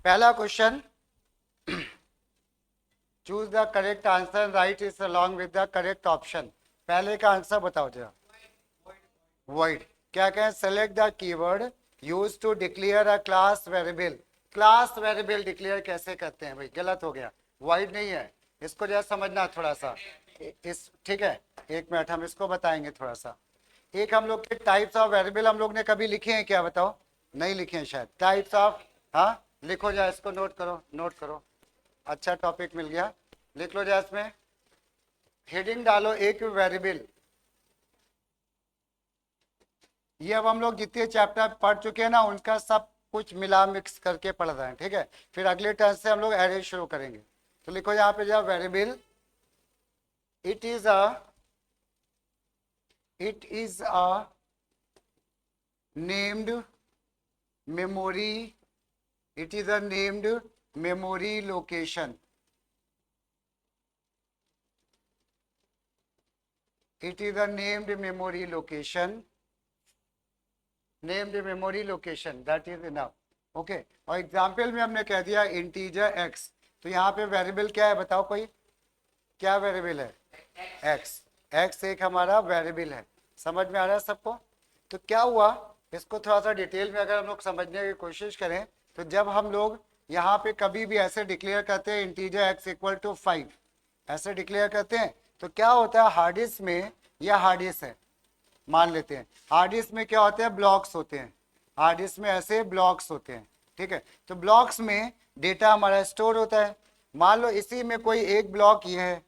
पहला question, choose the correct answer, right is along with the correct option. पहले का answer बताओ जरा। void। क्या कहें, select the keyword use to declare a class variable. Class variable declare कैसे करते हैं भाई, गलत हो गया, void नहीं है। इसको जरा समझना थोड़ा सा, इस ठीक है, एक मिनट हम इसको बताएंगे थोड़ा सा। एक हम लोग के टाइप्स ऑफ वेरिएबल हम लोग ने कभी लिखे हैं क्या, बताओ। नहीं लिखे हैं शायद, टाइप्स ऑफ। हाँ लिखो जरा, इसको नोट करो, नोट करो। अच्छा टॉपिक मिल गया, लिख लो जरा इसमें, हेडिंग डालो एक वेरिएबल। ये अब हम लोग जितने चैप्टर पढ़ चुके हैं ना, उनका सब कुछ मिला मिक्स करके पढ़ रहे हैं, ठीक है। फिर अगले टर्म से हम लोग एरे शुरू करेंगे। तो लिखो यहाँ पे जरा, variable it is a named memory, it is a named memory location, it is a named memory location, named memory location, that is enough। Okay और एग्जाम्पल में हमने कह दिया इंटीजर x। तो यहाँ पे वेरिएबल क्या है बताओ कोई, क्या वेरिएबल है, x। x एक हमारा वेरिएबल है, समझ में आ रहा है सबको। तो क्या हुआ, इसको थोड़ा सा डिटेल में अगर हम लोग समझने की कोशिश करें, तो जब हम लोग यहाँ पे कभी भी ऐसे डिक्लेयर करते हैं इंटीजर x इक्वल टू 5, ऐसे डिक्लेयर करते हैं, तो क्या होता है, हार्ड डिस्क में, यह हार्ड डिस्क है मान लेते हैं, हार्ड डिस्क में क्या होते हैं, ब्लॉक्स होते हैं, हार्ड डिस्क में ऐसे ब्लॉक्स होते हैं, ठीक है। तो ब्लॉक्स में डेटा हमारा स्टोर होता है। मान लो इसी में कोई एक ब्लॉक ये है,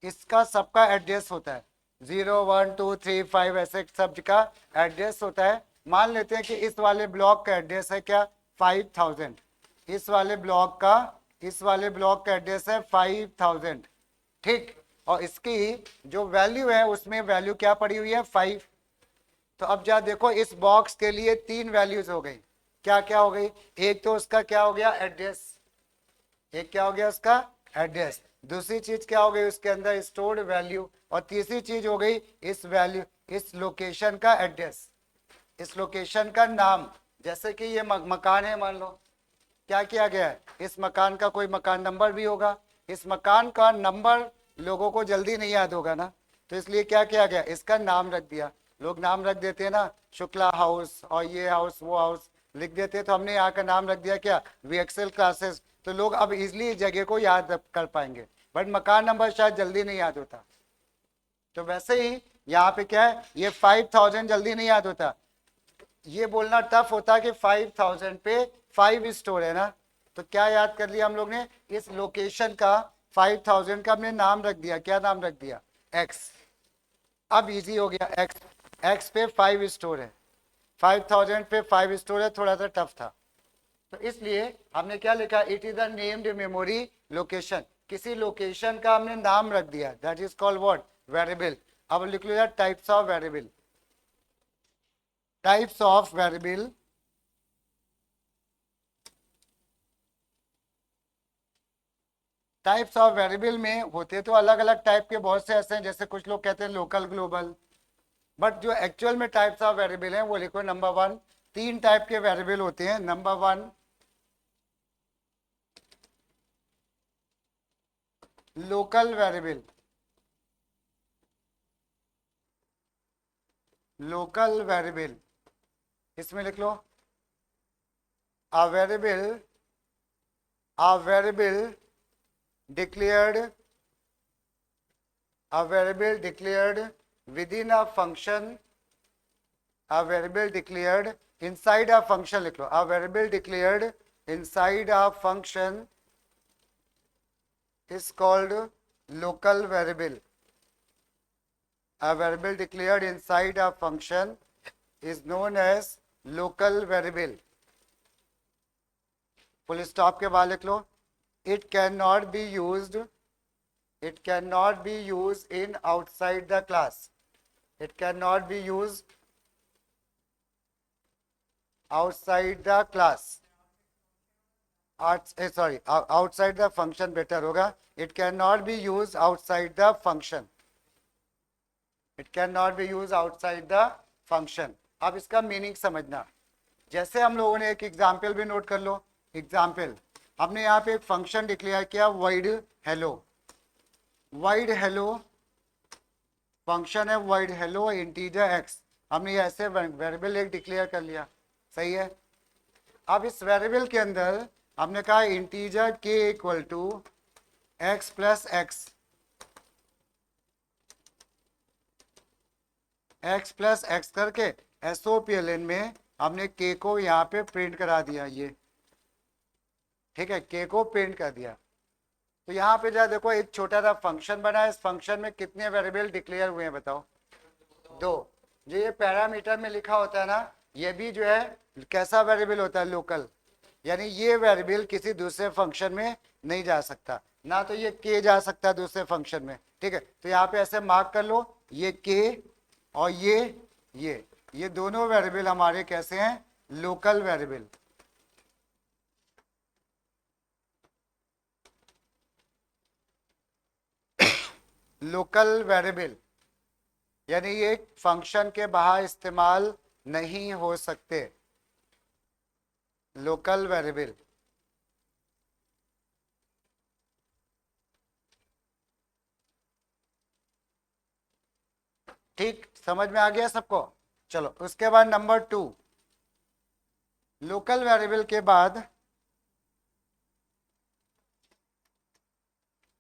इसका सबका एड्रेस होता है, 0 1 2 3 5 ऐसे सब का एड्रेस होता है। मान लेते हैं कि इस वाले ब्लॉक का एड्रेस है क्या, 5000। इस वाले ब्लॉक का एड्रेस है 5000, ठीक। और इसकी जो वैल्यू है उसमें वैल्यू क्या पड़ी हुई है, 5। तो अब जा देखो, इस बॉक्स के लिए 3 वैल्यूज हो गई, क्या क्या हो गई, एक तो उसका क्या हो गया, एड्रेस, एक क्या हो गया उसका एड्रेस, दूसरी चीज क्या हो गई उसके अंदर स्टोर्ड वैल्यू, और तीसरी चीज हो गई इस वैल्यू, इस लोकेशन का एड्रेस, इस लोकेशन का नाम। जैसे कि ये मकान है मान लो, क्या किया गया है, इस मकान का कोई मकान नंबर भी होगा, इस मकान का नंबर लोगों को जल्दी नहीं याद होगा ना, तो इसलिए क्या किया गया, इसका नाम रख दिया। लोग नाम रख देते हैं ना, शुक्ला हाउस और ये हाउस वो हाउस लिख देते, तो हमने यहाँ का नाम रख दिया क्या, वीएक्सएल क्लासेस। तो लोग अब इजिली इस जगह को याद कर पाएंगे, बट मकान नंबर शायद जल्दी नहीं याद होता। तो वैसे ही यहाँ पे क्या है, ये 5000 जल्दी नहीं याद होता, ये बोलना टफ होता कि 5000 पे 5 स्टोर है ना। तो क्या याद कर लिया हम लोग ने, इस लोकेशन का 5000 का हमने नाम रख दिया, क्या नाम रख दिया, x। अब इजी हो गया, x पे 5 स्टोर है, 5000 पे 5 स्टोर है, थोड़ा सा टफ था। तो इसलिए हमने क्या लिखा, it is the named memory location, किसी लोकेशन का हमने नाम रख दिया, that is called what, variable. अब लिख लो यार, types of variable, types of variable. Types of variable में होते तो अलग अलग टाइप के बहुत से ऐसे हैं, जैसे कुछ लोग कहते हैं लोकल ग्लोबल, बट जो एक्चुअल में टाइप्स ऑफ वेरिएबल हैं वो लिखो, नंबर 1, 3 टाइप के वेरिएबल होते हैं। Number 1 local variable, local variable, इसमें लिख लो, a variable, a variable declared, a variable declared within a function, a variable declared inside a function, लिख लो, a variable declared inside a function is called local variable, a variable declared inside a function is known as local variable। Full stop के बाद लिख लो, it cannot be used, it cannot be used in outside the class, it cannot be used outside the class, sorry, outside the function better होगा, it cannot be used outside the function, it cannot be used outside the function। अब इसका meaning समझना, जैसे हम लोगों ने एक example भी नोट कर लो, एग्जाम्पल, हमने यहाँ पे एक फंक्शन डिक्लेयर किया void hello, void hello function है, void hello इंटीजर x, हमने ऐसे वेरिएबल एक डिक्लेयर कर लिया, सही है। अब इस वेरिएबल के अंदर हमने कहा integer k equal to x plus X, x plus X करके SOPLN में हमने k को यहाँ पे प्रिंट करा दिया, ये ठीक है, k को प्रिंट कर दिया। तो यहाँ पे जा देखो एक छोटा सा फंक्शन बना है, इस फंक्शन में कितने वेरिएबल डिक्लेयर हुए हैं बताओ? 2। जो ये पैरामीटर में लिखा होता है ना, ये भी जो है कैसा वेरिएबल होता है? लोकल, यानी ये वेरिएबल किसी दूसरे फंक्शन में नहीं जा सकता, ना तो ये k जा सकता है दूसरे फंक्शन में, ठीक है। तो यहाँ पे ऐसे मार्क कर लो, ये k और ये दोनों वेरिएबल हमारे कैसे हैं? Local variable. लोकल वेरिएबल यानी ये फंक्शन के बाहर इस्तेमाल नहीं हो सकते, लोकल वेरिएबल। ठीक, समझ में आ गया सबको? चलो उसके बाद नंबर 2, लोकल वेरिएबल के बाद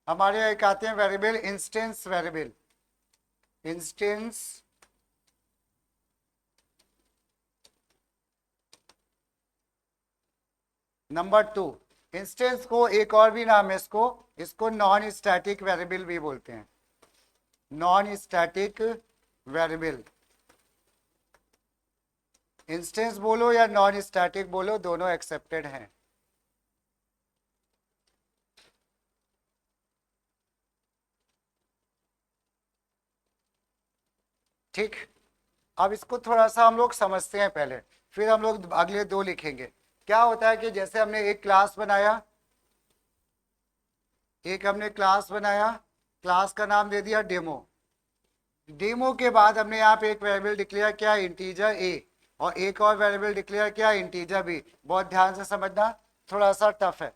हमारे एक आते हैं variable instance variable. Instance number 2, instance को एक और भी नाम है इसको नॉन स्टैटिक वेरिएबल भी बोलते हैं, नॉन स्टैटिक वेरिएबल। इंस्टेंस बोलो या नॉन स्टैटिक बोलो, दोनों एक्सेप्टेड हैं। ठीक, अब इसको थोड़ा सा हम लोग समझते हैं पहले, फिर हम लोग अगले 2 लिखेंगे। क्या होता है कि जैसे हमने एक क्लास बनाया, क्लास का नाम दे दिया डेमो। डेमो के बाद हमने यहाँ पे एक वेरिएबल डिक्लेयर किया इंटीजर a, और एक और वेरिएबल डिक्लेयर किया इंटीजर b। बहुत ध्यान से समझना, थोड़ा सा टफ है,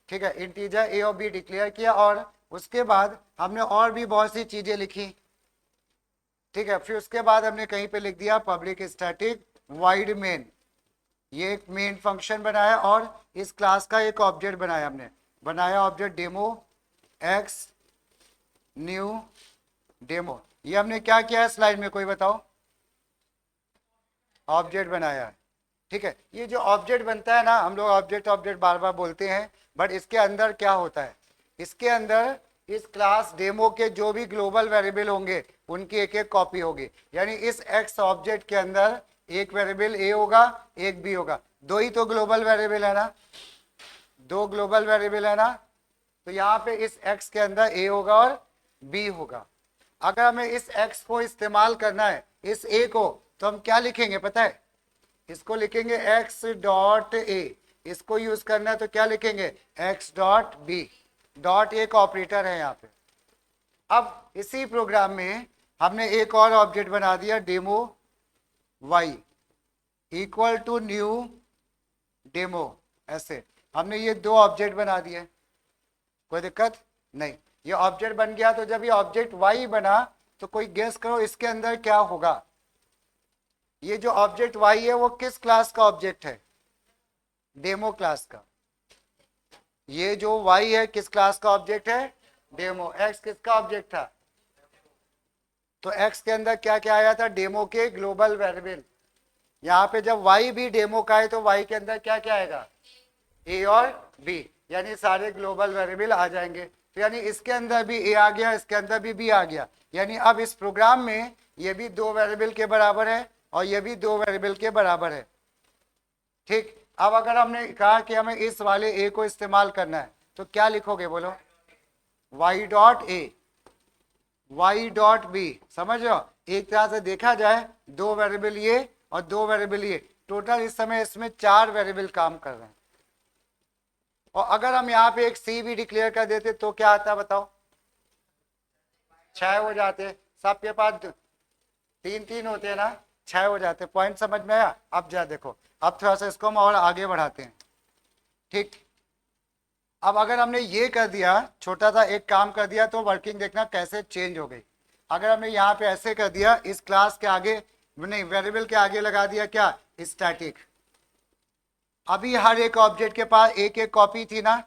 ठीक है। इंटीजर a और b डिक्लेयर किया, और उसके बाद हमने और भी बहुत सी चीजें लिखी, ठीक है। फिर उसके बाद हमने कहीं पे लिख दिया पब्लिक स्टैटिक वाइड मेन, ये एक मेन फंक्शन बनाया, और इस क्लास का एक ऑब्जेक्ट बनाया, हमने बनाया object demo x new demo. ये हमने क्या किया है स्लाइड में, कोई बताओ? ऑब्जेक्ट बनाया है, ठीक है। ये जो ऑब्जेक्ट बनता है ना, हम लोग ऑब्जेक्ट बार बार बोलते हैं, बट इसके अंदर क्या होता है? इसके अंदर इस क्लास डेमो के जो भी ग्लोबल वेरिएबल होंगे उनकी एक एक कॉपी होगी, यानी इस एक्स ऑब्जेक्ट के अंदर एक वेरिएबल ए होगा, एक बी होगा। 2 ही तो ग्लोबल वेरिएबल है ना, 2 ग्लोबल वेरिएबल है ना। तो यहाँ पे इस एक्स के अंदर ए होगा और बी होगा। अगर हमें इस एक्स को इस्तेमाल करना है, इस ए को, तो हम क्या लिखेंगे पता है? इसको लिखेंगे एक्स डॉट ए, इसको यूज करना है तो क्या लिखेंगे? X dot B. डॉट एक ऑपरेटर है यहाँ पे। अब इसी प्रोग्राम में हमने एक और ऑब्जेक्ट बना दिया demo Y equal to new demo, ऐसे हमने ये 2 ऑब्जेक्ट बना दिए, कोई दिक्कत नहीं। ये ऑब्जेक्ट बन गया, तो जब ये ऑब्जेक्ट वाई बना तो कोई गेस करो इसके अंदर क्या होगा? ये जो ऑब्जेक्ट वाई है वो किस क्लास का ऑब्जेक्ट है? डेमो क्लास का। ये जो वाई है किस क्लास का ऑब्जेक्ट है? डेमो। एक्स किसका ऑब्जेक्ट था? तो एक्स के अंदर क्या क्या आया था? डेमो के ग्लोबल वेरिएबल। यहाँ पे जब वाई भी डेमो का है तो वाई के अंदर क्या क्या आएगा? ए और बी, यानी सारे ग्लोबल वेरिएबल आ जाएंगे। तो यानी इसके अंदर भी ए आ गया, इसके अंदर भी बी आ गया, यानी अब इस प्रोग्राम में ये भी 2 वेरिएबल के बराबर है और ये भी 2 वेरिएबल के बराबर है, ठीक। अब अगर हमने कहा कि हमें इस वाले ए को इस्तेमाल करना है तो क्या लिखोगे बोलो? Y dot A, Y dot B. समझ रहे हो? एक तरह से देखा जाए 2 वेरिएबल ये और 2 वेरिएबल ये, टोटल इस समय इसमें 4 वेरिएबल काम कर रहे हैं। और अगर हम यहाँ पे एक सी भी डिक्लेयर कर देते तो क्या आता बताओ? 6 हो जाते। सबके पास 3 होते हैं ना, 6 हो जाते। पॉइंट समझ में आया? अब जा देखो, अब थोड़ा सा इसको हम और आगे बढ़ाते हैं। ठीक। अब अगर हमने ये कर दिया, छोटा सा एक काम कर दिया, तो वर्किंग देखना कैसे चेंज हो गई। अगर हमने यहाँ पे ऐसे कर दिया, इस क्लास के आगे नहीं, वेरिएबल के आगे लगा दिया क्या, स्टैटिक। अभी हर एक ऑब्जेक्ट के पास एक एक कॉपी थी ना,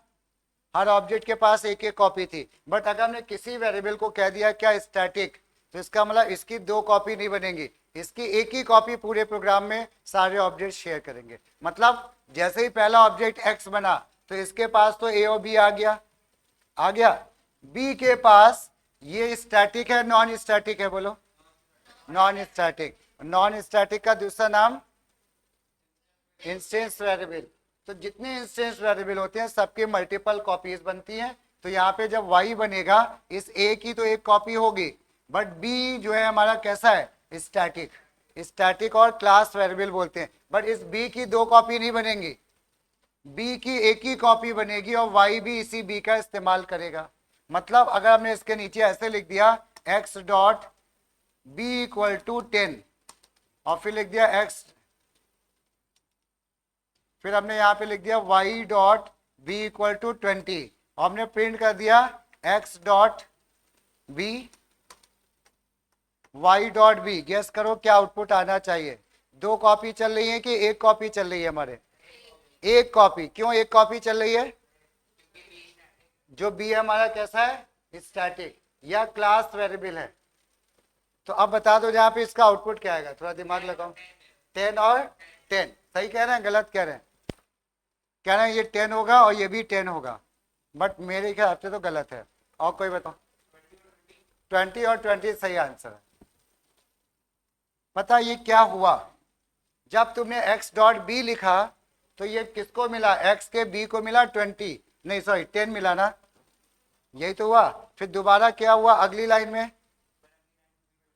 हर ऑब्जेक्ट के पास एक एक कॉपी थी। बट अगर हमने किसी वेरिएबल को कह दिया क्या स्टैटिक, तो इसका मतलब इसकी दो कॉपी नहीं बनेंगी, इसकी एक ही कॉपी पूरे प्रोग्राम में सारे ऑब्जेक्ट शेयर करेंगे। मतलब जैसे ही पहला ऑब्जेक्ट एक्स बना, तो इसके पास तो ए और बी आ गया। बी के पास ये स्टैटिक है नॉन स्टैटिक है, बोलो। Non static. नॉन स्टैटिक का दूसरा नाम इंस्टेंस वेरिएबल। तो जितने इंस्टेंस वेरिएबल होते हैं सबके मल्टीपल कॉपीज बनती हैं। तो यहाँ पे जब y बनेगा, इस a की तो एक कॉपी होगी, बट b जो है हमारा कैसा है, स्टैटिक। स्टैटिक और क्लास वेरिएबल बोलते हैं। बट इस b की दो कॉपी नहीं बनेंगी, b की एक ही कॉपी बनेगी और y भी इसी b का इस्तेमाल करेगा। मतलब अगर हमने इसके नीचे ऐसे लिख दिया x dot B equal to 10 और फिर लिख दिया x, फिर हमने यहाँ पे लिख दिया y dot B equal to 20 और हमने प्रिंट कर दिया x dot B, y dot B. Guess करो क्या आउटपुट आना चाहिए। दो कॉपी चल रही है कि एक कॉपी चल रही है हमारे, एक कॉपी। क्यों एक कॉपी चल रही है, जो बी है हमारा कैसा है, स्टैटिक या क्लास वेरिएबल है। तो अब बता दो जहाँ पे इसका आउटपुट क्या आएगा, थोड़ा दिमाग लगाओ। 10 और 10, सही कह रहे हैं गलत कह रहे हैं, कह रहे हैं ये 10 होगा और ये भी 10 होगा, बट मेरे ख्याल से तो गलत है। और कोई बताओ। 20 और 20 सही आंसर है। पता ये क्या हुआ, जब तुमने x डॉट बी लिखा तो ये किसको मिला, x के b को मिला 20, नहीं सॉरी 10 मिला ना, यही तो हुआ। फिर दोबारा क्या हुआ अगली लाइन में,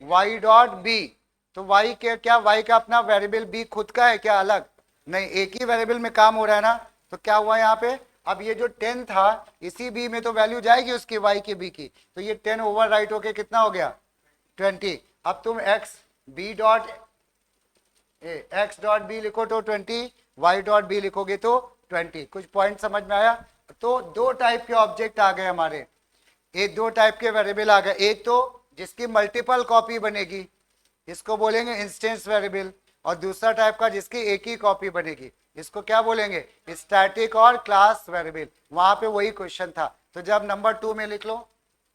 y डॉट बी। तो y के क्या, y का अपना वेरिएबल b खुद का है क्या अलग, नहीं, एक ही वेरिएबल में काम हो रहा है ना। तो क्या हुआ यहाँ पे, अब ये जो 10 था इसी b में तो वैल्यू जाएगी उसकी y की b की, तो ये 10 ओवर राइट होके कितना हो गया 20। अब तुम x b dot x dot B लिखो तो 20, y डॉट बी लिखोगे तो 20। कुछ पॉइंट समझ में आया। तो दो टाइप के ऑब्जेक्ट आ गए हमारे, एक दो टाइप के वेरिएबल आ गए। एक तो जिसकी मल्टीपल कॉपी बनेगी, इसको बोलेंगे इंस्टेंस वेरिएबल, और दूसरा टाइप का जिसकी एक ही कॉपी बनेगी, इसको क्या बोलेंगे, स्टैटिक और क्लास वेरिएबल। वहां पे वही क्वेश्चन था। तो जब नंबर 2 में लिख लो,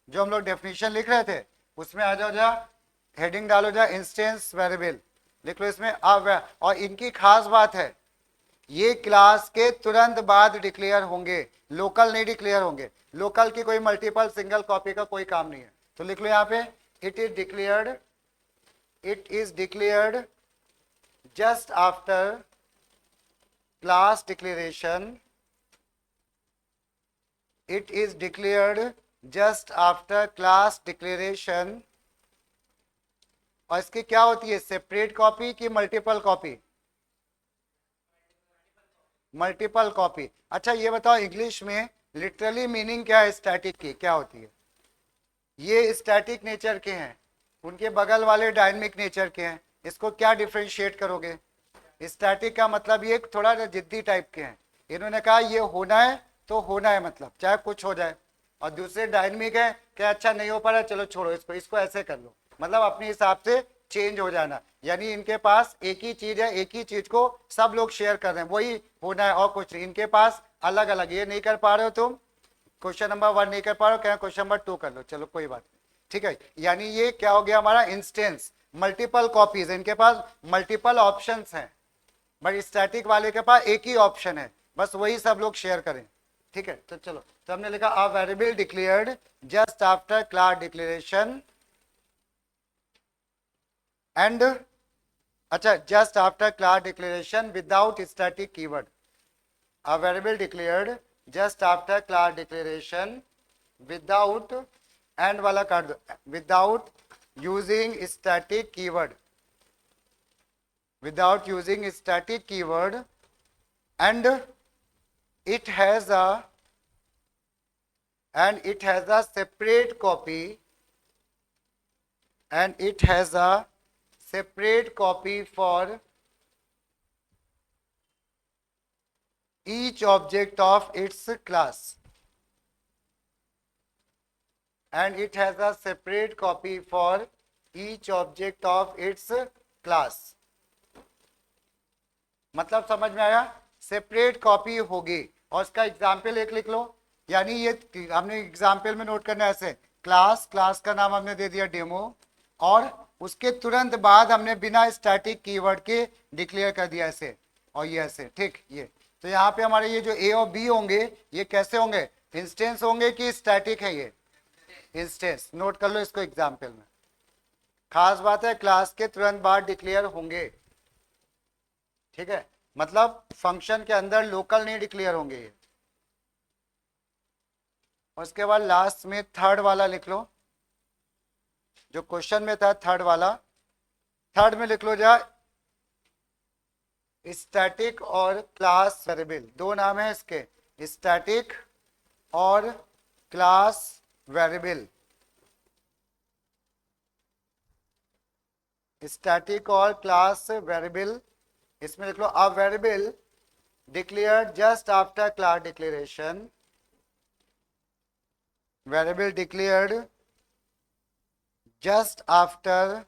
जो हम लोग डेफिनेशन लिख रहे थे उसमें आ जाओ, जा हेडिंग डालो, जा इंस्टेंस वेरिएबल लिख लो इसमें। और इनकी खास बात है, ये क्लास के तुरंत बाद डिक्लेयर होंगे, लोकल नहीं डिक्लेयर होंगे। लोकल की कोई मल्टीपल सिंगल कॉपी का कोई काम नहीं है। तो लिख लो यहाँ पे it is declared just after class declaration, it is declared just after class declaration. और इसकी क्या होती है, सेपरेट कॉपी की मल्टीपल कॉपी, मल्टीपल कॉपी। अच्छा ये बताओ इंग्लिश में लिटरली मीनिंग क्या है स्टैटिक की, क्या होती है। ये स्टैटिक नेचर के हैं, उनके बगल वाले डायनेमिक नेचर के हैं। इसको क्या डिफरेंशिएट करोगे, स्टैटिक का मतलब ये थोड़ा जिद्दी टाइप के हैं, इन्होंने कहा ये होना है तो होना है, मतलब चाहे कुछ हो जाए। और दूसरे डायनेमिक है कि अच्छा नहीं हो पा रहा चलो छोड़ो इसको, इसको ऐसे कर लो, मतलब अपने हिसाब से चेंज हो जाना। यानी इनके पास एक ही चीज है, एक ही चीज को सब लोग शेयर कर रहे हैं, वही होना है और कुछ नहीं। इनके पास अलग अलग, ये नहीं कर पा रहे हो तुम, क्वेश्चन नंबर 1 नहीं कर पा रहे हो, क्या क्वेश्चन नंबर 2 कर लो, चलो कोई बात नहीं, ठीक है। यानी ये क्या हो गया हमारा इंस्टेंस, मल्टीपल कॉपीज, इनके पास मल्टीपल ऑप्शंस हैं, बट स्टैटिक वाले के पास एक ही ऑप्शन है, बस वही सब लोग शेयर करें, ठीक है। तो चलो, तो हमने लिखा a variable declared just after class declaration and, अच्छा just after class declaration without static keyword. A variable declared just after class declaration without, and वाला काट दो, without using static keyword, without using static keyword, and it has a separate copy, and it has a separate copy for each object of its class and it has a separate copy for each object of its class. मतलब समझ में आया? Separate copy होगी और इसका example एक लिख लो. यानी ये हमने एग्जाम्पल में नोट करना है ऐसे, क्लास का नाम हमने दे दिया डेमो और उसके तुरंत बाद हमने बिना स्टैटिक कीवर्ड के डिक्लेयर कर दिया ऐसे और ये ऐसे. ठीक, ये तो यहाँ पे हमारे ये जो ए और बी होंगे ये कैसे होंगे? इंस्टेंस होंगे कि स्टैटिक है? ये इंस्टेंस. नोट कर लो इसको एग्जाम्पल में. खास बात है क्लास के तुरंत बाद डिक्लेयर होंगे. ठीक है, मतलब फंक्शन के अंदर लोकल नहीं डिक्लेयर होंगे ये. उसके बाद लास्ट में थर्ड वाला लिख लो जो क्वेश्चन में था. थर्ड वाला, थर्ड में लिख लो जा स्टैटिक और क्लास वेरिएबल. दो नाम है इसके, स्टैटिक और क्लास वेरिएबल. स्टैटिक और क्लास वेरिएबल. इसमें लिख लो a variable declared just after class declaration. Variable declared just after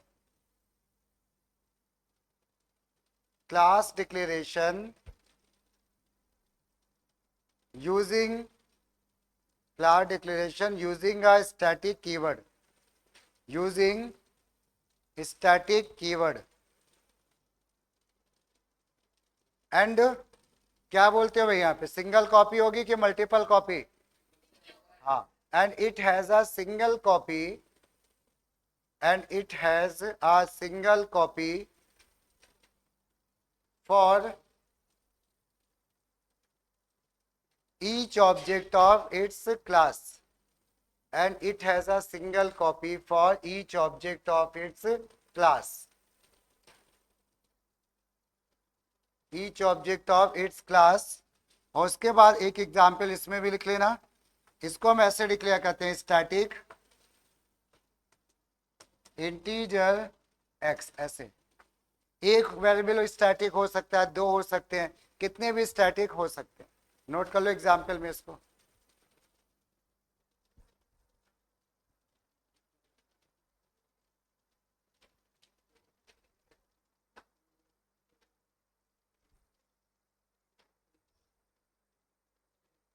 class declaration using class declaration using a static keyword. Using static keyword and क्या बोलते हो भाई यहाँ पे? सिंगल कॉपी होगी कि मल्टीपल कॉपी? हाँ, and it has a single copy and it has a single copy for each object of its class and it has a single copy for each object of its class. Each object of its class. और उसके बाद एक example इसमें भी लिख लेना. इसको हम ऐसे डिक्लेयर करते हैं स्टैटिक इंटीजर x. ऐसे एक वेरिएबल स्टैटिक हो सकता है, दो हो सकते हैं, कितने भी स्टैटिक हो सकते हैं. नोट कर लो एग्जाम्पल में इसको.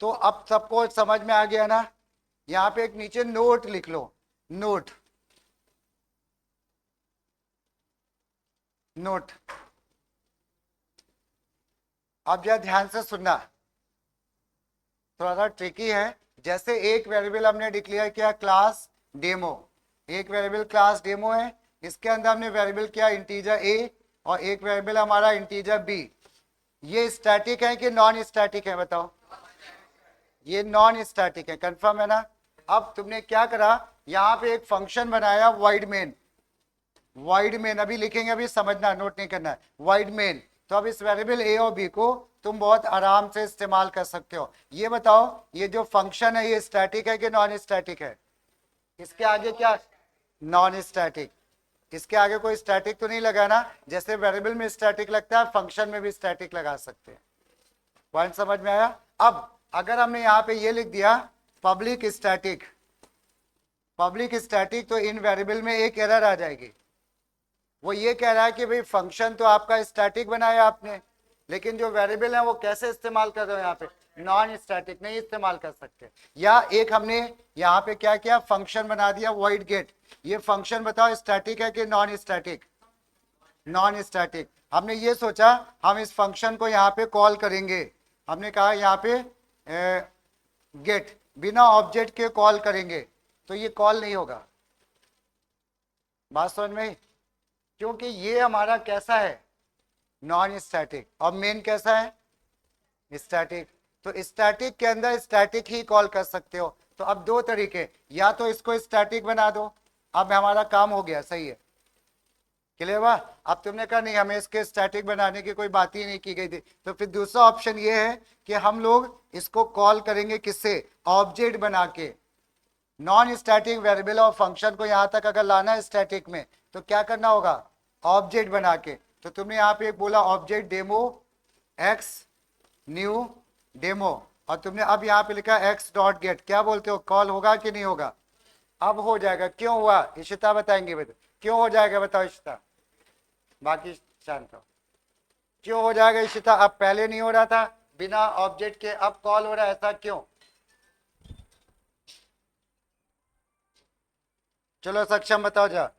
तो अब सबको समझ में आ गया ना? यहाँ पे एक नीचे नोट लिख लो. Note note. अब जरा ध्यान से सुनना, थोड़ा सा ट्रिकी है. जैसे एक वेरिएबल हमने डिक्लेयर किया क्लास डेमो. एक वेरिएबल क्लास डेमो है, इसके अंदर हमने वेरिएबल किया इंटीजर ए और एक वेरिएबल हमारा इंटीजर बी. ये स्टैटिक है कि नॉन स्टैटिक है? बताओ. ये नॉन स्टैटिक है. कंफर्म है ना? अब तुमने क्या करा, यहाँ पे एक फंक्शन बनाया वाइड मेन. वाइड मेन अभी लिखेंगे, अभी समझना, नोट नहीं करना है. Wide main. तो अब इस वेरिएबल ए और बी को तुम बहुत आराम से इस्तेमाल कर सकते हो. ये बताओ ये जो फंक्शन है ये स्टैटिक है कि नॉन स्टैटिक है? इसके आगे क्या? Non static. इसके आगे कोई स्टैटिक तो नहीं लगाना. जैसे वेरिएबल में स्टैटिक लगता है फंक्शन में भी स्टैटिक लगा सकते हैं. पॉइंट समझ में आया? अब अगर हमने यहाँ पे ये लिख दिया पब्लिक स्टैटिक, पब्लिक स्टैटिक, तो इन वेरिएबल में एक एरर आ जाएगी. वो ये कह रहा है कि भाई फंक्शन तो आपका स्टैटिक बनाया आपने, लेकिन जो वेरिएबल है वो कैसे इस्तेमाल कर रहे हो यहाँ पे? नॉन स्टैटिक नहीं इस्तेमाल कर सकते. या एक हमने यहाँ पे क्या किया, फंक्शन बना दिया void get. ये फंक्शन बताओ स्टैटिक है कि नॉन स्टैटिक? Non static. हमने ये सोचा हम इस फंक्शन को यहाँ पे कॉल करेंगे. हमने कहा यहाँ पे गेट बिना ऑब्जेक्ट के कॉल करेंगे, तो ये कॉल नहीं होगा. बात समझ में? क्योंकि ये हमारा कैसा है? Non static. और मेन कैसा है? स्टैटिक. तो स्टैटिक के अंदर स्टैटिक ही कॉल कर सकते हो. तो अब दो तरीके, या तो इसको स्टैटिक बना दो, अब हमारा काम हो गया. सही है, क्लियर हुआ? अब तुमने कहा नहीं हमें इसके स्टैटिक बनाने की कोई बात ही नहीं की गई थी, तो फिर दूसरा ऑप्शन ये है कि हम लोग इसको कॉल करेंगे किससे? ऑब्जेक्ट बना के. नॉन स्टैटिक वेरिएबल और फंक्शन को यहां तक अगर लाना है स्टैटिक में तो क्या करना होगा? ऑब्जेक्ट बना के. तो तुमने यहाँ पे एक बोला object demo x new demo, और तुमने अब यहाँ पे लिखा एक्स डॉट गेट, क्या बोलते हो, कॉल होगा कि नहीं होगा? अब हो जाएगा। क्यों हुआ इशिता बताएंगे बेटा, क्यों हो जाएगा बताओ इशिता, बाकी शांत हो। क्यों हो जाएगा इशिता? अब पहले नहीं हो रहा था बिना ऑब्जेक्ट के, अब कॉल हो रहा है, ऐसा क्यों? चलो सक्षम बताओ जा।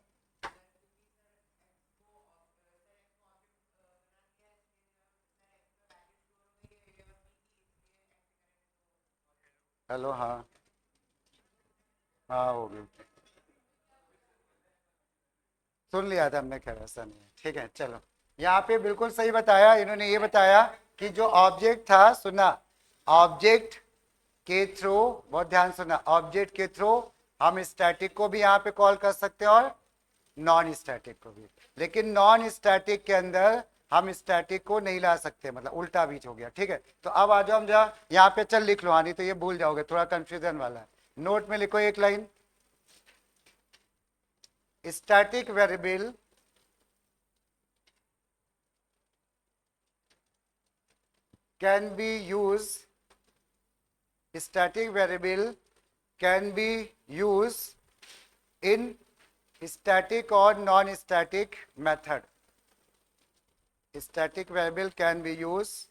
हेलो, हाँ हाँ हो गई, सुन लिया था हमने, खैर ऐसा नहीं है, ठीक है चलो। यहाँ पे बिल्कुल सही बताया इन्होंने, ये बताया कि जो ऑब्जेक्ट था, सुना, ऑब्जेक्ट के थ्रू, बहुत ध्यान सुना, ऑब्जेक्ट के थ्रू हम स्टैटिक को भी यहाँ पे कॉल कर सकते हैं और नॉन स्टैटिक को भी, लेकिन नॉन स्टैटिक के अंदर हम स्टैटिक को नहीं ला सकते, मतलब उल्टा बीच हो गया, ठीक है। तो अब आ जाओ हम जा यहाँ पे, चल लिख लो, हाँ नहीं तो ये भूल जाओगे, थोड़ा कंफ्यूजन वाला है। नोट में लिखो एक line, static variable can be used, static variable can be used in static or non-static method. Static variable can be used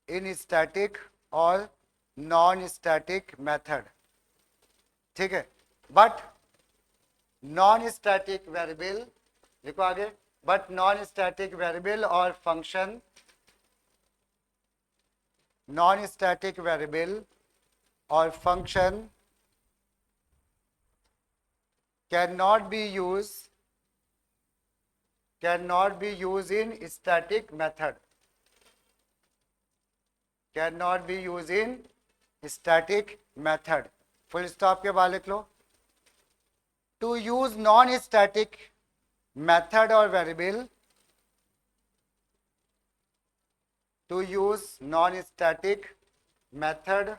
in static or non-static method, ठीक है। बट नॉन स्टैटिक वेरिएबल, लिखो आगे, but non static variable और function, non static variable और function cannot be used in static method, cannot be used in static method, full stop के बाद लिख लो। To use non static method और variable, to use non static method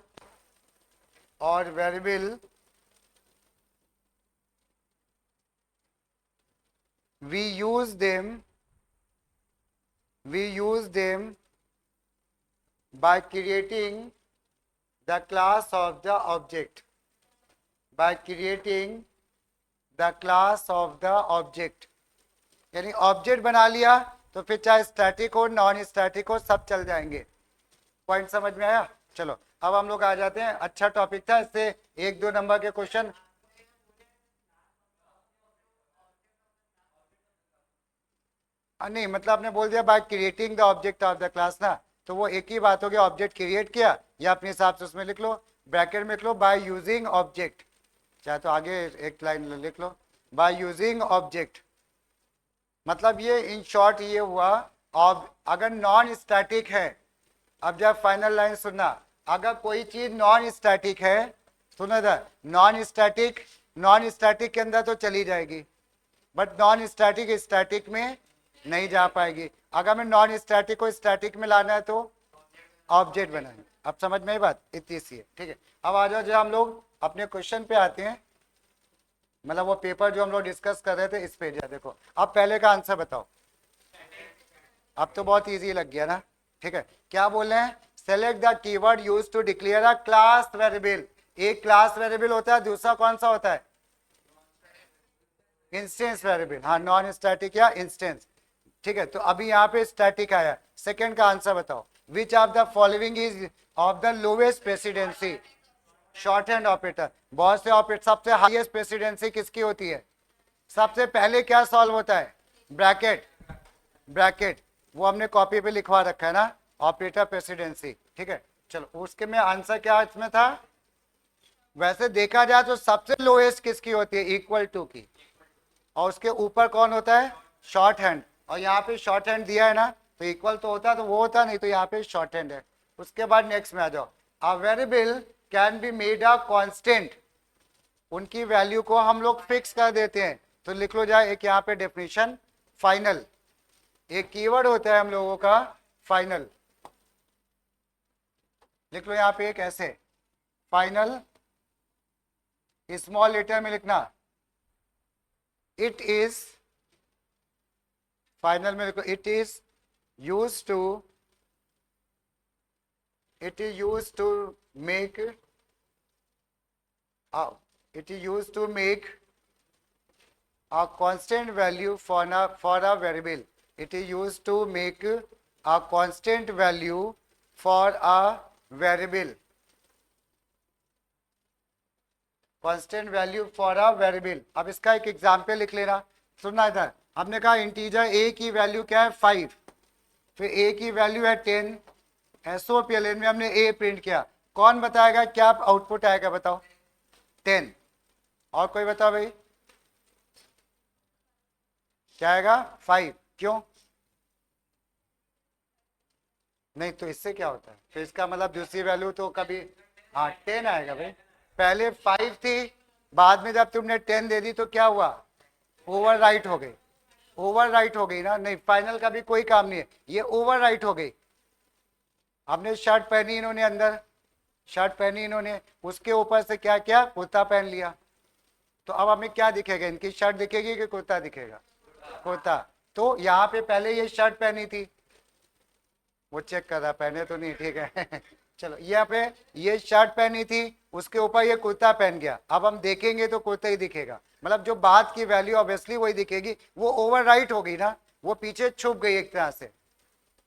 और variable, we use them by creating the class of the object, by creating the class of the object, यानी object बना लिया तो फिर चाहे स्टैटिक हो non static हो सब चल जाएंगे। पॉइंट समझ में आया? चलो अब हम लोग आ जाते हैं, अच्छा टॉपिक था, इससे 1-2 नंबर के क्वेश्चन। नहीं मतलब आपने बोल दिया by creating the object of the class ना, तो वो एक ही बात होगी, ऑब्जेक्ट क्रिएट किया या अपने हिसाब से उसमें लिख लो, ब्रैकेट में लिख लो बाय यूजिंग ऑब्जेक्ट, चाहे तो आगे एक लाइन लिख लो बाय यूजिंग ऑब्जेक्ट। मतलब ये इन शॉर्ट ये हुआ, अब अगर नॉन स्टैटिक है, अब जब फाइनल लाइन सुनना, अगर कोई चीज नॉन स्टैटिक है, सुना था, नॉन स्टैटिक के अंदर तो चली जाएगी, बट नॉन स्टैटिक स्टैटिक में नहीं जा पाएगी। अगर हमें नॉन स्टैटिक को स्टैटिक में लाना है तो ऑब्जेक्ट बनाएंगे। अब समझ में आई बात, इतनी सी है, ठीक है। अब आ जाओ, जब हम लोग अपने क्वेश्चन पे आते हैं, मतलब वो पेपर जो हम लोग डिस्कस कर रहे थे इस पे जा, देखो अब पहले का आंसर बताओ, अब तो बहुत इजी लग गया ना, ठीक है। क्या बोल रहे हैं? Select the keyword used to declare a class variable. एक क्लास वेरिएबल होता है, दूसरा कौन सा होता है? इंस्टेंस वेरिएबल, हाँ नॉन स्टैटिक या इंस्टेंस, ठीक है। तो अभी यहाँ पे स्टैटिक आया, सेकंड का आंसर बताओ, which of the following is of the lowest presidency, short hand operator, बहुत से ऑपरेटर, सबसे हाईएस्ट प्रेसिडेंसी किसकी होती है? सबसे पहले क्या सॉल्व होता है? ब्रैकेट, ब्रैकेट वो हमने कॉपी पे लिखवा रखा है ना, ऑपरेटर प्रेसिडेंसी, ठीक है। चलो उसके में आंसर क्या इसमें था? वैसे देखा जाए तो सबसे लोएस्ट किसकी होती है? इक्वल टू की, और उसके ऊपर कौन होता है? शॉर्ट हैंड, और यहाँ पे शॉर्ट हैंड दिया है ना, तो इक्वल तो होता, तो वो होता नहीं, तो यहाँ पे शॉर्ट हैंड है। उसके बाद नेक्स्ट में आ जाओ, a variable can be made a constant, उनकी वैल्यू को हम लोग फिक्स कर देते हैं, तो लिख लो जाए एक यहाँ पे डेफिनेशन, फाइनल, एक कीवर्ड होता है हम लोगों का फाइनल, लिख लो यहाँ पे एक ऐसे, फाइनल, स्मॉल लेटर में लिखना, इट इज, फाइनल में लिखो it is use to it is used to make it is used to make a constant value for a variable. It is used to make a constant value for a variable. Constant value for a variable. अब इसका एक example लिख लेना। सुनना इधर, हमने कहा integer a की वैल्यू क्या है 5, फिर ए की वैल्यू है 10, एसओपीएलएन में हमने ए प्रिंट किया। कौन बताएगा क्या आउटपुट आएगा बताओ? 10। और कोई बताओ भाई क्या आएगा? 5। क्यों नहीं? तो इससे क्या होता है? तो इसका मतलब दूसरी वैल्यू तो कभी 10 आएगा भाई। पहले 5 थी, बाद में जब तुमने 10 दे दी तो क्या हुआ? ओवरराइट हो गई। ओवरराइट हो गई ना? नहीं, फाइनल का भी कोई काम नहीं है, ये ओवरराइट हो गई। हमने शर्ट पहनी, इन्होंने अंदर शर्ट पहनी इन्होंने, उसके ऊपर से क्या किया? कुर्ता पहन लिया। तो अब हमें क्या दिखेगा? इनकी शर्ट दिखेगी कि कुर्ता दिखेगा? कुर्ता। तो यहाँ पे पहले ये शर्ट पहनी थी, वो चेक कर रहा पहने तो नहीं, ठीक है चलो, यहाँ पे ये शर्ट पहनी थी, उसके ऊपर ये कुर्ता पहन गया। अब हम देखेंगे तो कुर्ता ही दिखेगा, मतलब जो बात की वैल्यू ऑब्वियसली वही दिखेगी। वो ओवरराइट हो गई ना, वो पीछे छुप गई एक तरह से।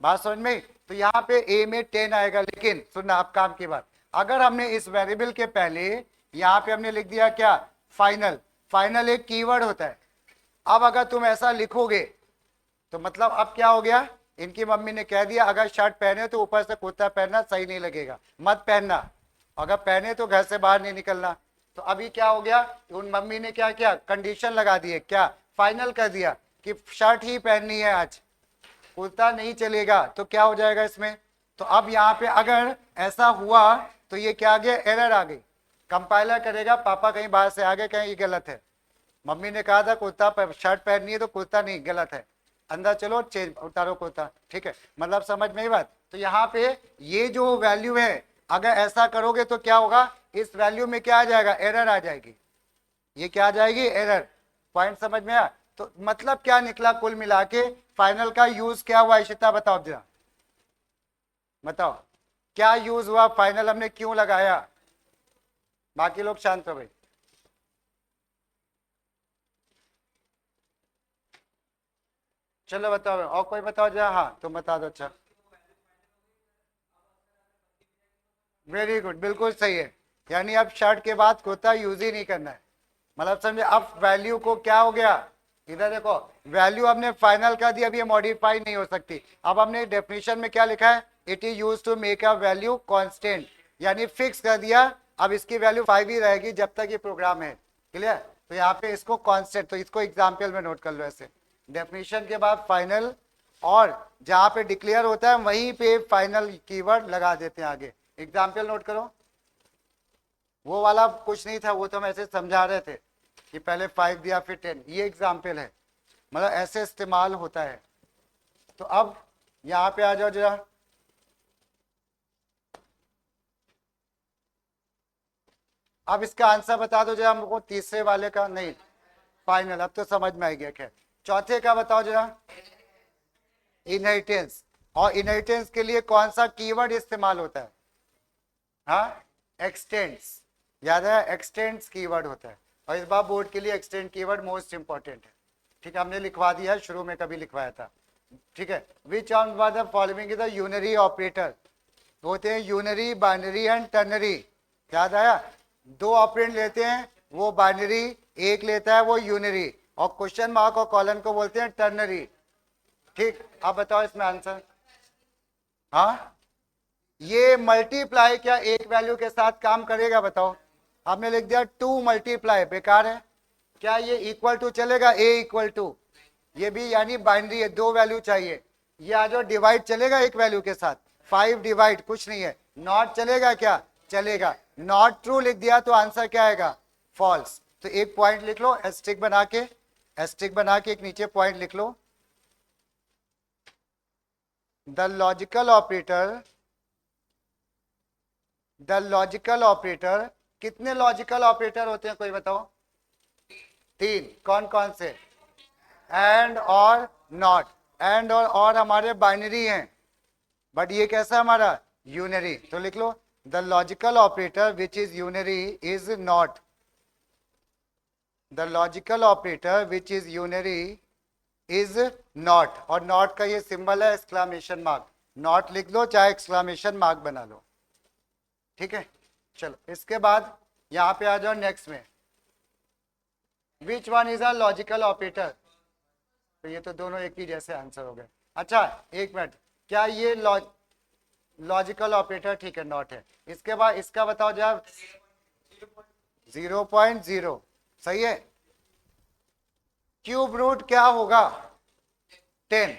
बात समझ में? तो यहाँ पे ए में 10 आएगा। लेकिन सुनना, अब काम की बात, अगर हमने इस वेरिएबल के पहले यहाँ पे हमने लिख दिया क्या? फाइनल। फाइनल एक कीवर्ड होता है। अब अगर तुम ऐसा लिखोगे तो मतलब अब क्या हो गया? इनकी मम्मी ने कह दिया अगर शर्ट पहने तो ऊपर से कुर्ता पहनना सही नहीं लगेगा, मत पहनना, अगर पहने तो घर से बाहर नहीं निकलना। तो अभी क्या हो गया? उन मम्मी ने क्या किया? कंडीशन लगा दी है, क्या? फाइनल कर दिया कि शर्ट ही पहननी है आज, कुर्ता नहीं चलेगा। तो क्या हो जाएगा इसमें? तो अब यहाँ पे अगर ऐसा हुआ तो ये क्या आ गया? एरर आ गई। कंपाइलर करेगा पापा कहीं बाहर से आ गए, कहीं ये गलत है, मम्मी ने कहा था कुर्ता शर्ट पहननी है तो कुर्ता नहीं, गलत है, अंदर चलो चेंज उतारो कुर्ता, ठीक है? मतलब समझ में ही बात? तो यहाँ पे ये जो वैल्यू है, अगर ऐसा करोगे तो क्या होगा? इस वैल्यू में क्या आ जाएगा? एरर आ जाएगी। ये क्या आ जाएगी? एरर। पॉइंट समझ में आया? तो मतलब क्या निकला कुल मिला के? फाइनल का यूज क्या हुआ इशिता? बताओ जरा, बताओ क्या यूज हुआ? फाइनल हमने क्यों लगाया? बाकी लोग शांत हो भाई। चलो बताओ, और कोई बताओ जरा। हाँ तुम बता दो। अच्छा, वेरी गुड, बिल्कुल सही है। यानी अब शर्ट के बाद कुर्ता यूज ही नहीं करना है, मतलब समझे? अब वैल्यू को क्या हो गया? इधर देखो, वैल्यू हमने फाइनल कर दी, अब ये मॉडिफाई नहीं हो सकती। अब हमने डेफिनेशन में क्या लिखा है? It is use to make a value constant, यानी फिक्स कर दिया। अब इसकी वैल्यू 5 ही रहेगी जब तक ये प्रोग्राम है। क्लियर? तो यहाँ पे इसको कांस्टेंट, तो इसको एग्जाम्पल में नोट कर लो ऐसे, डेफिनेशन के बाद फाइनल, और जहां पे डिक्लेयर होता है वहीं पे फाइनल कीवर्ड लगा देते हैं आगे। एग्जाम्पल नोट करो। वो वाला कुछ नहीं था, वो तो हम ऐसे समझा रहे थे कि पहले 5 दिया फिर 10, ये एग्जाम्पल है, मतलब ऐसे इस्तेमाल होता है। तो अब यहाँ पे आ जाओ जरा। अब इसका आंसर बता दो जरा हमको, तीसरे वाले का नहीं, फाइनल। अब तो समझ में आ गया। क्या चौथे का बताओ जरा? इनहेरिटेंस। और इनहेरिटेंस के लिए कौन सा कीवर्ड इस्तेमाल होता है? हाँ, एक्सटेंड्स। याद है, एक्सटेंड्स कीवर्ड होता है। और इस बार बोर्ड के लिए एक्सटेंड कीवर्ड मोस्ट इंपॉर्टेंट है। ठीक है, हमने लिखवा दिया है, शुरू में कभी लिखवाया था। ठीक है, which on the following is the unary operator? होते हैं यूनरी, बाइनरी एंड टर्नरी। याद आया? 2 ऑपरेंड लेते हैं वो बाइनरी, एक लेता है वो यूनरी, और क्वेश्चन मार्क और कॉलन को बोलते हैं टर्नरी। ठीक, अब बताओ इसमें आंसर। हाँ, ये मल्टीप्लाई क्या एक वैल्यू के साथ काम करेगा? बताओ। हमने लिख दिया 2 मल्टीप्लाई, बेकार है क्या? ये इक्वल टू चलेगा? ए इक्वल टू, ये भी यानी बाइनरी है, 2 वैल्यू चाहिए। ये आ जाओ, डिवाइड चलेगा एक वैल्यू के साथ? 5 डिवाइड कुछ नहीं है। नॉट चलेगा? क्या चलेगा? नॉट ट्रू लिख दिया तो आंसर क्या आएगा? फॉल्स। तो एक पॉइंट लिख लो एस्ट्रिक बना के, एस्ट्रिक बना के एक नीचे पॉइंट लिख लो। The logical operator, the logical operator, कितने लॉजिकल ऑपरेटर होते हैं कोई बताओ? 3। कौन कौन से? एंड और नॉट। एंड और हमारे बाइनरी हैं, बट ये कैसा हमारा यूनरी, तो लिख लो the logical operator which is unary is not, the logical operator which is unary is not, और नॉट का ये सिंबल है एक्सक्लामेशन मार्क, नॉट लिख लो चाहे एक्सक्लामेशन मार्क बना लो, ठीक है। चलो इसके बाद यहां पे आ जाओ नेक्स्ट में, which one is a logical operator, तो ये तो दोनों एक ही जैसे आंसर हो गए। अच्छा एक मिनट, क्या ये लॉजिकल ऑपरेटर, ठीक है नॉट है। इसके बाद इसका बताओ जरा, 0.0 सही है। क्यूब रूट क्या होगा, 10,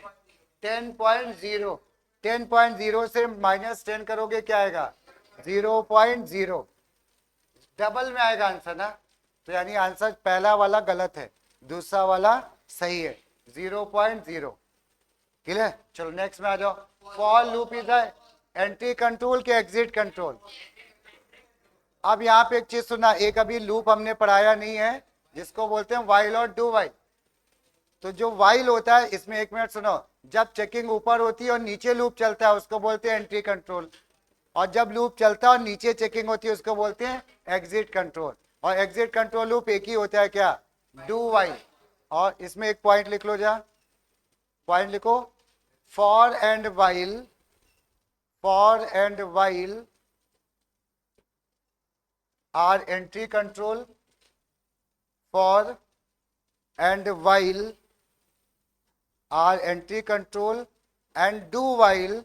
10.0, 10.0 से -10 करोगे क्या आएगा, 0.0, डबल में आएगा आंसर ना, तो यानी आंसर पहला वाला गलत है, दूसरा वाला सही है, 0.0, क्लियर। चलो नेक्स्ट में आ जाओ, for loop is entry control के एग्जिट कंट्रोल। अब यहाँ पे एक चीज सुना, एक अभी लूप हमने पढ़ाया नहीं है जिसको बोलते हैं वाइल और डू वाइल। तो जो वाइल होता है इसमें, एक मिनट सुनो, जब चेकिंग ऊपर होती है और नीचे लूप चलता है उसको बोलते हैं एंट्री कंट्रोल, और जब लूप चलता है और नीचे चेकिंग होती है उसको बोलते हैं एग्जिट कंट्रोल। और एग्जिट कंट्रोल लूप एक ही होता है क्या, डू वाइल। और इसमें एक पॉइंट लिख लो, जा पॉइंट लिखो, for and while, for and while are entry control, for and while are entry control, and do while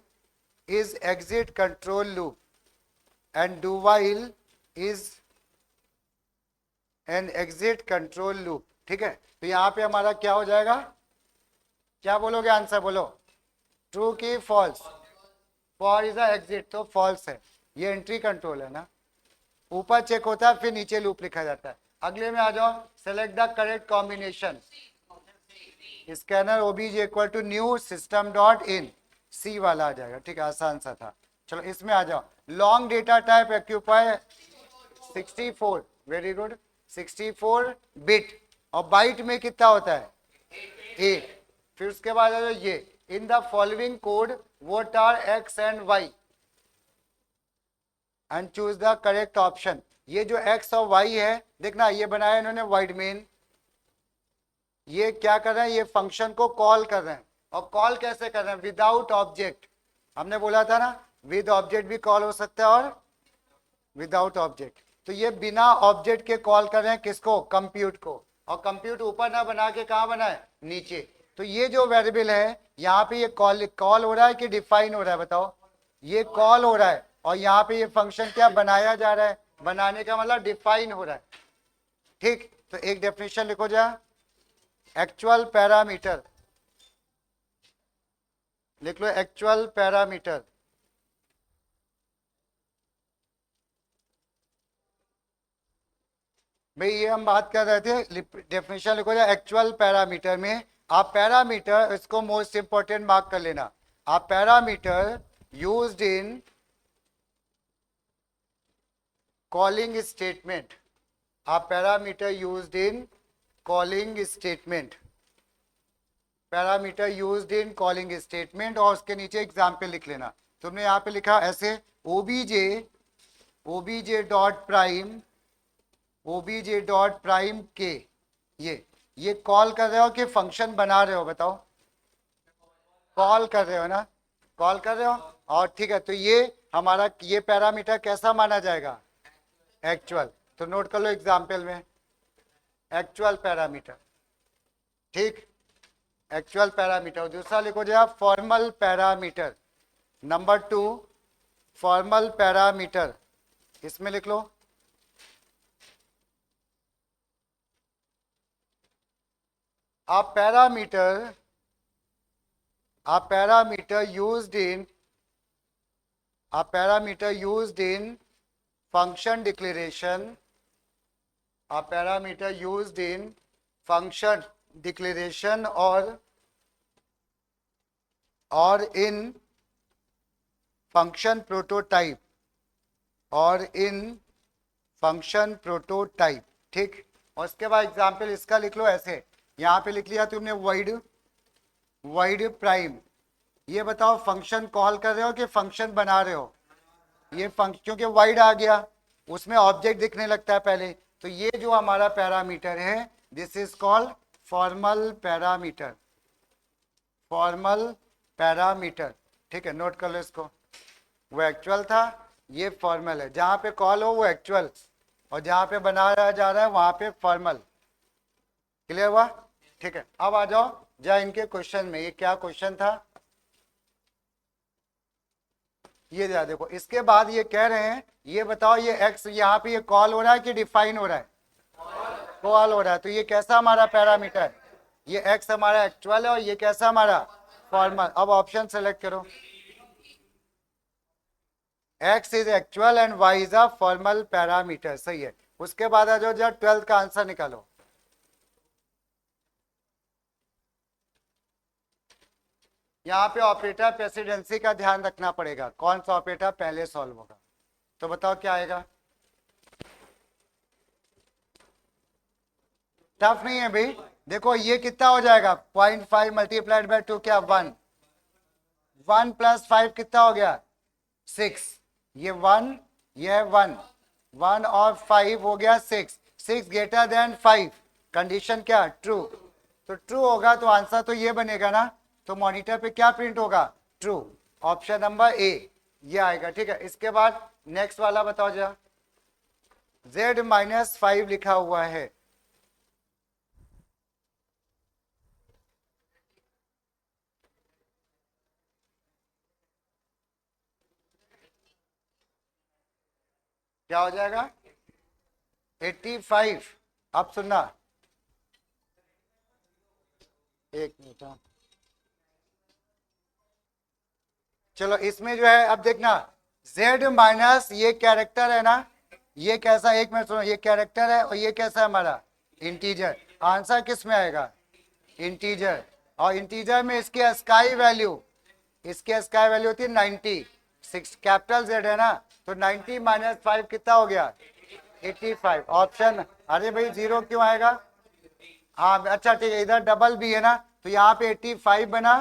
is exit control loop, and do while is an exit control loop, ठीक है। तो यहां पे हमारा क्या हो जाएगा, क्या बोलोगे आंसर बोलो, ट्रू की false, for is a exit तो फॉल्स है, ये एंट्री कंट्रोल है ना, ऊपर चेक होता है फिर नीचे लूप लिखा जाता है। अगले में आ जाओ, select the correct combination, scanner OBJ equal to new system dot in, C वाला आ जाएगा, ठीक है आसान सा था। चलो इसमें आ जाओ, long data type occupy 64, very good, 64 bit, और बाइट में कितना होता है 8। फिर उसके बाद आ जाओ ये, in the following code what are X and Y and choose the correct option. ये जो एक्स और वाई है देखना, ये बनाया इन्होंने वाइड मेन, ये क्या कर रहे हैं, ये फंक्शन को कॉल कर रहे हैं, और कॉल कैसे कर रहे हैं, विदाउट ऑब्जेक्ट। हमने बोला था ना विद ऑब्जेक्ट भी कॉल हो सकता है और विदाउट ऑब्जेक्ट, तो ये बिना ऑब्जेक्ट के कॉल कर रहे हैं किसको, कंप्यूट को, और कंप्यूट ऊपर ना बना के कहाँ बना है, नीचे। तो ये जो वेरिएबल है यहाँ पे ये कॉल हो रहा है कि डिफाइन हो रहा है, बताओ, ये कॉल हो रहा है, और यहाँ पे ये फंक्शन क्या बनाया जा रहा है, बनाने का मतलब डिफाइन हो रहा है, ठीक। तो एक डेफिनेशन लिखो जा, एक्चुअल पैरामीटर, लिख लो एक्चुअल पैरामीटर, भाई ये हम बात कर रहे थे, डेफिनेशन लिखो जाए एक्चुअल पैरामीटर में। आप पैरामीटर, इसको मोस्ट इंपोर्टेंट मार्क कर लेना, आप parameter used in calling statement, आप parameter used in calling statement, parameter used in calling statement, और उसके नीचे एग्जाम्पल लिख लेना। तुमने यहाँ पे लिखा ऐसे, OBJ, OBJ dot prime, OBJ dot prime के, ये कॉल कर रहे हो कि फंक्शन बना रहे हो, बताओ, कॉल कर रहे हो ना, कॉल कर रहे हो, और ठीक है। तो ये हमारा ये पैरामीटर कैसा माना जाएगा, एक्चुअल। तो नोट कर लो एग्जाम्पल में, एक्चुअल पैरामीटर, ठीक, एक्चुअल पैरामीटर। दूसरा लिखो जरा formal parameter, number 2 formal parameter, इसमें लिख लो a parameter used in function declaration, a parameter used in function declaration or in function prototype, और इन फंक्शन प्रोटोटाइप, ठीक। और उसके बाद एग्जाम्पल इसका लिख लो ऐसे, यहाँ पे लिख लिया तुमने वाइड प्राइम, ये बताओ फंक्शन कॉल कर रहे हो कि फंक्शन बना रहे हो, ये फंक्शन क्योंकि वाइड आ गया उसमें ऑब्जेक्ट दिखने लगता है पहले, तो ये जो हमारा पैरामीटर है this is called formal parameter, formal parameter. ठीक है, नोट कर लो इसको। वो एक्चुअल था, ये फॉर्मल है। जहां पे कॉल हो वो एक्चुअल, और जहां पे बनाया जा रहा है वहां पे फॉर्मल। क्लियर हुआ? ठीक है, अब आ जाओ जा इनके क्वेश्चन में। ये क्या क्वेश्चन था, ये जरा देखो। इसके बाद ये कह रहे हैं ये बताओ ये एक्स यहाँ पे ये कॉल हो रहा है कि डिफाइन हो रहा है? कॉल हो रहा है। तो ये कैसा हमारा पैरामीटर है? ये एक्स हमारा एक्चुअल है और ये कैसा हमारा फॉर्मल। अब ऑप्शन सेलेक्ट करो। X is actual and Y is a formal parameter, सही है। उसके बाद आ जाओ जरा 12th का आंसर निकालो। यहाँ पे ऑपरेटर प्रेसिडेंसी का ध्यान रखना पड़ेगा, कौन सा ऑपरेटर पहले सॉल्व होगा। तो बताओ क्या आएगा? टफ नहीं है भाई। देखो ये कितना हो जाएगा, 0.5 मल्टीप्लाइड बाय 2 क्या 1, 1 प्लस 5 कितना हो गया 6, ये 1 ये 1, 1 और 5 हो गया 6, 6 ग्रेटर देन 5, कंडीशन क्या ट्रू। तो ट्रू होगा तो आंसर तो ये बनेगा ना, तो मॉनिटर पे क्या प्रिंट होगा ट्रू, ऑप्शन नंबर ए ये आएगा। ठीक है, इसके बाद नेक्स्ट वाला बताओ जरा। z-5 लिखा हुआ है, क्या हो जाएगा 85। अब सुनना, एक मिनट चलो इसमें जो है अब देखना, z- ये कैरेक्टर है ना, ये कैसा, एक मिनट सुनो, ये कैरेक्टर है और ये कैसा है हमारा इंटीजर। आंसर किस में आएगा इंटीजर, और इंटीजर में इसकी स्काई वैल्यू, इसकी स्काई वैल्यू होती है 90, 6 कैपिटल जेड है ना, तो 90 माइनस 5 कितना हो गया 85, ऑप्शन। अरे भाई जीरो क्यों आएगा? हाँ अच्छा ठीक है, इधर डबल भी है ना, तो यहाँ पे 85 बना,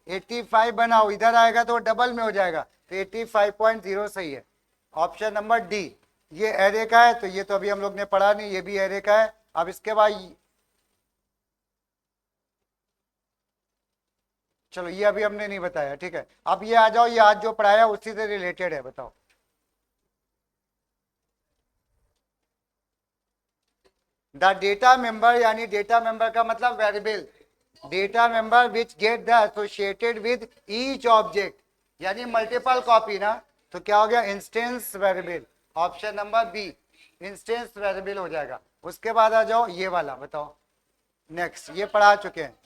85 बना, इधर आएगा तो डबल में हो जाएगा, तो 85.0 सही है, ऑप्शन नंबर डी। ये एरे का है, तो ये तो अभी हम लोग ने पढ़ा नहीं, ये भी एरे का है। अब इसके बाद चलो ये अभी हमने नहीं बताया, ठीक है। अब ये आ जाओ, ये आज जो पढ़ाया उसी से रिलेटेड है, बताओ। द डेटा मेंबर, यानी डेटा मेंबर का मतलब variable, data member which get the associated with each object, यानी मल्टीपल कॉपी ना, तो क्या हो गया instance variable, option number B instance variable हो जाएगा। उसके बाद आ जाओ ये वाला बताओ, नेक्स्ट ये पढ़ा चुके हैं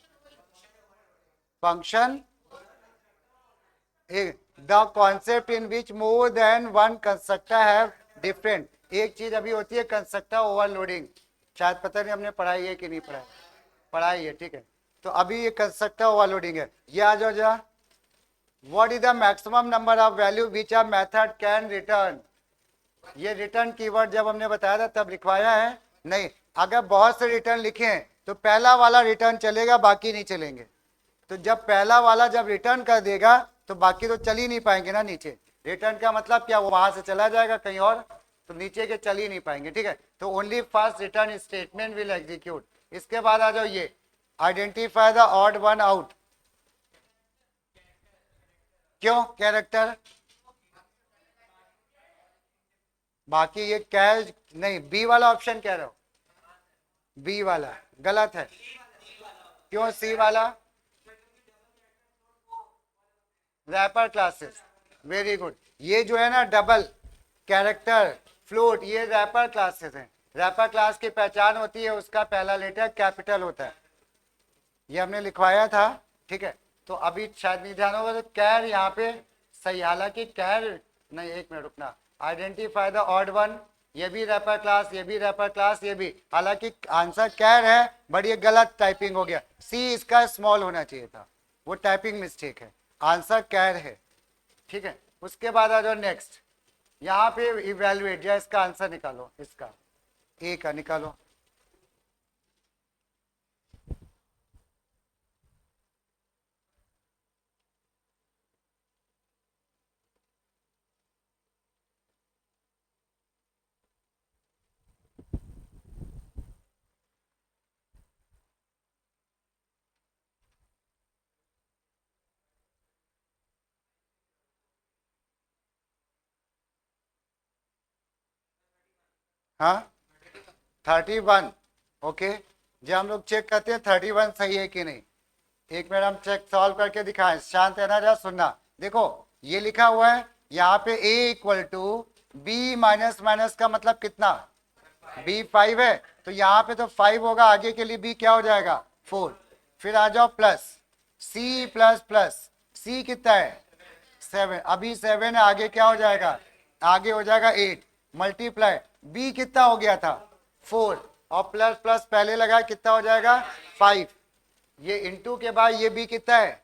function, the concept in which more than one constructor have different, एक चीज अभी होती है कंस्ट्रक्टर ओवरलोडिंग, शायद पता नहीं हमने पढ़ाई है कि नहीं पढ़ाई, पढ़ाई है, ठीक है। तो अभी ये कंस्ट्रक्टर ओवरलोडिंग है, ये आ जाओ जरा। What is the maximum number of value which a method can return, ये रिटर्न कीवर्ड जब हमने बताया था तब लिखवाया है नहीं, अगर बहुत से रिटर्न लिखे हैं तो पहला वाला रिटर्न चलेगा बाकी नहीं चलेंगे, तो जब पहला वाला जब रिटर्न कर देगा तो बाकी तो चल ही नहीं पाएंगे ना नीचे। रिटर्न का मतलब क्या, वो वहां से चला जाएगा कहीं और, तो नीचे के चल ही नहीं पाएंगे, ठीक है। तो only first return statement will execute. इसके बाद आ जाओ ये identify the odd one out, क्यों कैरेक्टर, बाकी ये कैश नहीं, बी वाला ऑप्शन कह रहे हो, बी वाला गलत है, क्यों सी वाला, रैपर क्लासेस, वेरी गुड। ये जो है ना डबल कैरेक्टर फ्लोट, ये रैपर क्लासेस हैं। रैपर क्लास की पहचान होती है उसका पहला लेटर कैपिटल होता है, ये हमने लिखवाया था, ठीक है। तो अभी शायद नहीं ध्यान होगा, तो कैर यहाँ पे सही, हालांकि कैर नहीं, एक मिनट रुकना, आइडेंटिफाई द ऑड वन, ये भी रैपर क्लास, ये भी रैपर क्लास, ये भी, हालांकि आंसर कैर है बट ये गलत टाइपिंग हो गया, सी इसका स्मॉल होना चाहिए था, वो टाइपिंग मिस्टेक है, आंसर कैर है, ठीक है। उसके बाद आ जाओ नेक्स्ट, यहाँ पे इवेल्युएट या इसका आंसर निकालो, इसका ए का निकालो। हाँ 31, ओके। जब हम लोग चेक करते हैं 31 सही है कि नहीं, एक मिनट हम चेक सॉल्व करके दिखाएं, शांत रहना, जरा सुनना। देखो ये लिखा हुआ है यहाँ पे a equal to B minus minus का मतलब कितना, b 5 है, तो यहाँ पे तो 5 होगा, आगे के लिए b क्या हो जाएगा 4। फिर आ जाओ plus c plus plus c कितना है 7, अभी 7 है, आगे क्या हो जाएगा, आगे हो जाएगा 8 मल्टीप्लाई b कितना हो गया था 4, और प्लस प्लस पहले लगा कितना हो जाएगा 5, ये इनटू के बाद ये b कितना है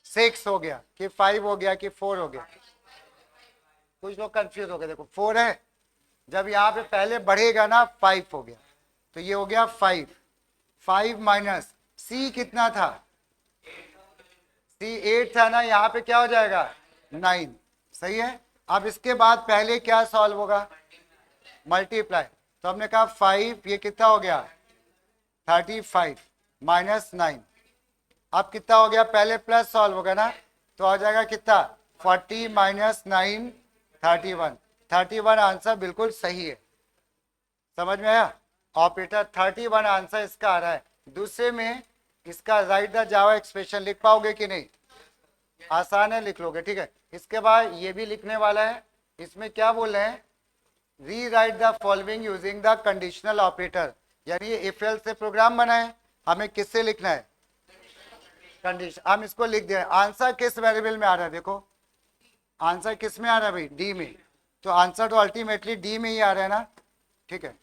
6 हो गया कि 5 हो गया कि 4 हो गया, कुछ लोग कंफ्यूज हो गए। देखो 4 है, जब यहाँ पे पहले बढ़ेगा ना 5 हो गया, तो ये हो गया 5, 5 माइनस c कितना था c 8 था ना, यहाँ पे क्या हो जाएगा 9, सही है। अब इसके बाद पहले क्या सॉल्व होगा, मल्टीप्लाई, तो हमने कहा 5, ये कितना हो गया 35 माइनस 9, अब कितना हो गया, पहले प्लस सॉल्व होगा ना, तो आ जाएगा कितना 40 माइनस 9 31, 31 आंसर बिल्कुल सही है, समझ में आया। ऑपरेटर 31 आंसर इसका आ रहा है। दूसरे में इसका राइट द जावा एक्सप्रेशन लिख पाओगे कि नहीं, आसान है, लिख लोगे, ठीक है। इसके बाद ये भी लिखने वाला है, इसमें क्या बोल रहे हैं, री right the following using the conditional operator, यानी ये इफ एल्स से प्रोग्राम बना है, हमें किससे लिखना है कंडीशन, हम इसको लिख दे। आंसर किस वेरिएबल में आ रहा है, देखो आंसर किस में आ रहा है भाई, डी में, तो आंसर तो अल्टीमेटली डी में ही आ रहा है ना, ठीक है।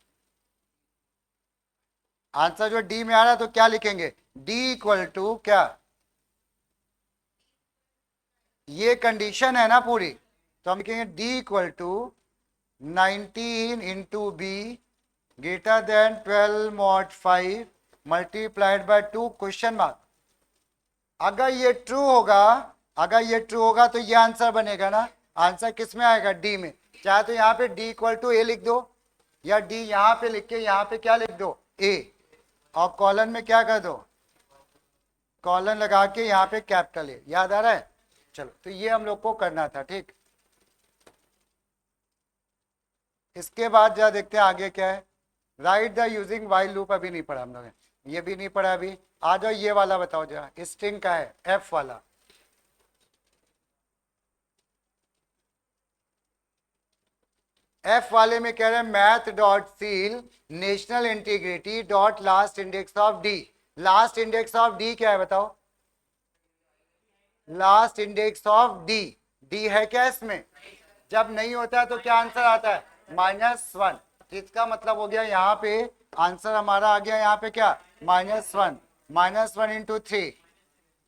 आंसर जो डी में आ रहा है तो क्या लिखेंगे, डी इक्वल टू क्या, ये कंडीशन है ना पूरी, तो हम लिखेंगे D equal to 19 into B greater than 12 mod 5 multiplied by 2 question mark. अगर ये ट्रू होगा, अगर ये ट्रू होगा तो ये आंसर बनेगा ना, आंसर किस में आएगा डी में, चाहे तो यहाँ पे डी इक्वल टू ए लिख दो, या डी यहाँ पे लिख के यहाँ पे क्या लिख दो ए, और कॉलन में क्या कर दो, कॉलन लगा के यहाँ पे कैपिटल ए, याद आ रहा है। चलो तो ये हम लोग को करना था, ठीक। इसके बाद जरा देखते हैं आगे क्या है, right the using while loop, अभी नहीं पढ़ा हम लोग, ये भी नहीं पढ़ा अभी। आ जाओ ये वाला बताओ जरा, स्ट्रिंग का है एफ वाला, एफ वाले में कह रहे हैं math dot seal national integrity dot last index of D. Last index of D क्या है बताओ, last index of D, D है क्या इसमें, जब नहीं होता है तो क्या आंसर आता है -1, इसका मतलब हो गया यहाँ पे आंसर हमारा आ गया यहाँ पे क्या -1, -1 इंटू 3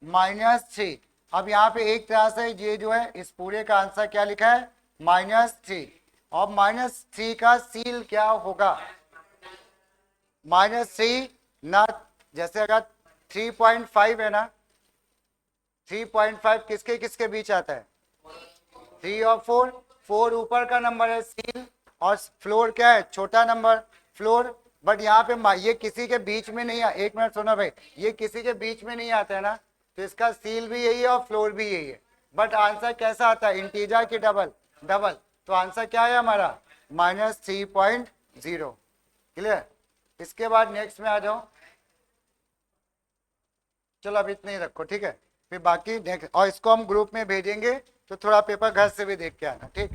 -3। अब यहाँ पे एक तरह से ये जो है इस पूरे का आंसर क्या लिखा है -3, और -3 का सील क्या होगा, -3 ना, जैसे अगर 3.5 है ना, 3.5 किसके किसके बीच आता है 3 और 4, 4 ऊपर का नंबर है सील, और फ्लोर क्या है छोटा नंबर फ्लोर, बट यहाँ पे ये किसी के बीच में नहीं है, एक मिनट सुनो भाई, ये किसी के बीच में नहीं आता है ना, तो इसका सील भी यही है और फ्लोर भी यही है, बट आंसर कैसा आता है इंटीजर की डबल, डबल, तो आंसर क्या है हमारा -3.0, क्लियर। इसके बाद नेक्स्ट में आ जाओ, चलो अब इतने ही रखो, ठीक है, फिर बाकी नेक्स्ट, और इसको हम ग्रुप में भेजेंगे तो थोड़ा पेपर घर से भी देख के आना, ठीक।